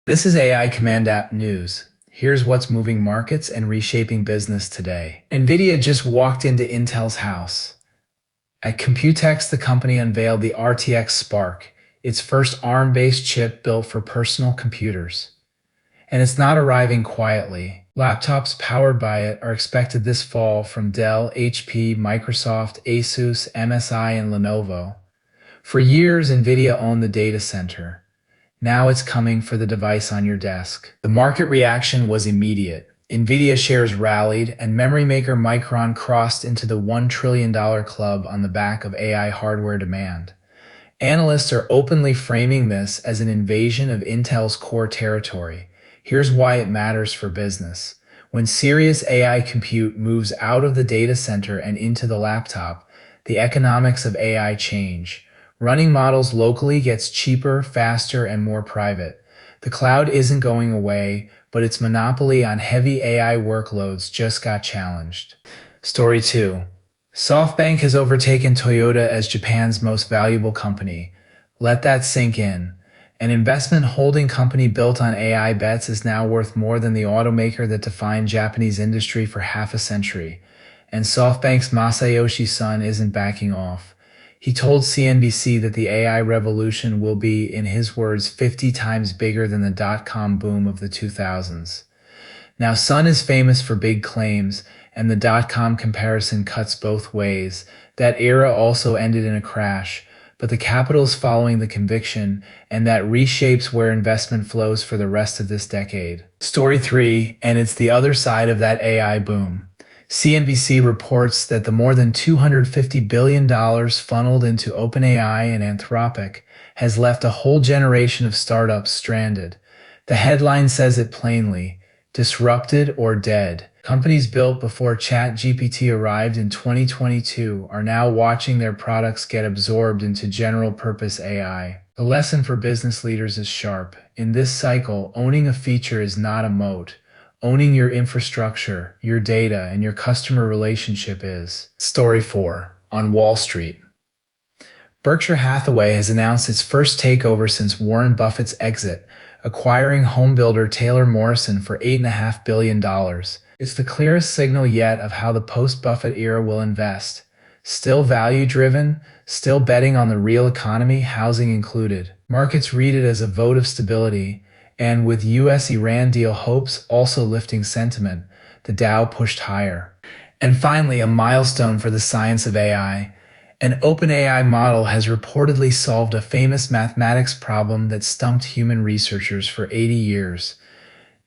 This is AI Command App News. Here's what's moving markets and reshaping business today. Nvidia just walked into Intel's house. At Computex, the company unveiled the RTX Spark, its first ARM-based chip built for personal computers. And it's not arriving quietly. Laptops powered by it are expected this fall from Dell, HP, Microsoft, Asus, MSI, and Lenovo. For years, Nvidia owned the data center. Now it's coming for the device on your desk. The market reaction was immediate. Nvidia shares rallied, and memory maker Micron crossed into the $1 trillion club on the back of AI hardware demand. Analysts are openly framing this as an invasion of Intel's core territory. Here's why it matters for business. When serious AI compute moves out of the data center and into the laptop, the economics of AI change. Running models locally gets cheaper, faster, and more private. The cloud isn't going away, but its monopoly on heavy AI workloads just got challenged. Story 2. SoftBank has overtaken Toyota as Japan's most valuable company. Let that sink in. An investment holding company built on AI bets is now worth more than the automaker that defined Japanese industry for half a century. And SoftBank's Masayoshi Son isn't backing off. He told CNBC that the AI revolution will be, in his words, 50 times bigger than the dot-com boom of the 2000s. Now, Sun is famous for big claims, and the dot-com comparison cuts both ways. That era also ended in a crash, but the capital's following the conviction, and that reshapes where investment flows for the rest of this decade. Story 3, and it's the other side of that AI boom. CNBC reports that the more than $250 billion funneled into OpenAI and Anthropic has left a whole generation of startups stranded. The headline says it plainly: disrupted or dead. Companies built before ChatGPT arrived in 2022 are now watching their products get absorbed into general-purpose AI. The lesson for business leaders is sharp. In this cycle, owning a feature is not a moat. Owning your infrastructure, your data, and your customer relationship is. Story 4. On Wall Street. Berkshire Hathaway has announced its first takeover since Warren Buffett's exit, acquiring homebuilder Taylor Morrison for $8.5 billion. It's the clearest signal yet of how the post-Buffett era will invest. Still value-driven, still betting on the real economy, housing included. Markets read it as a vote of stability. And with US-Iran deal hopes also lifting sentiment, the Dow pushed higher. And finally, a milestone for the science of AI. An OpenAI model has reportedly solved a famous mathematics problem that stumped human researchers for 80 years.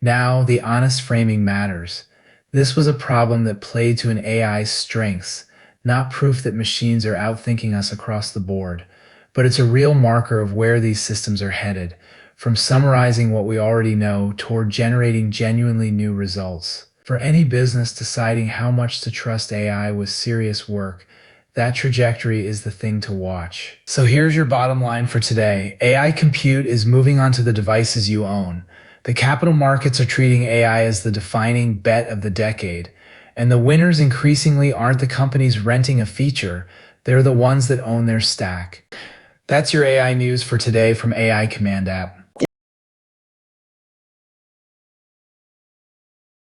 Now, the honest framing matters. This was a problem that played to an AI's strengths, not proof that machines are outthinking us across the board. But it's a real marker of where these systems are headed, from summarizing what we already know toward generating genuinely new results. For any business deciding how much to trust AI with serious work, that trajectory is the thing to watch. So here's your bottom line for today. AI compute is moving onto the devices you own. The capital markets are treating AI as the defining bet of the decade. And the winners increasingly aren't the companies renting a feature, they're the ones that own their stack. That's your AI news for today from AI Command App.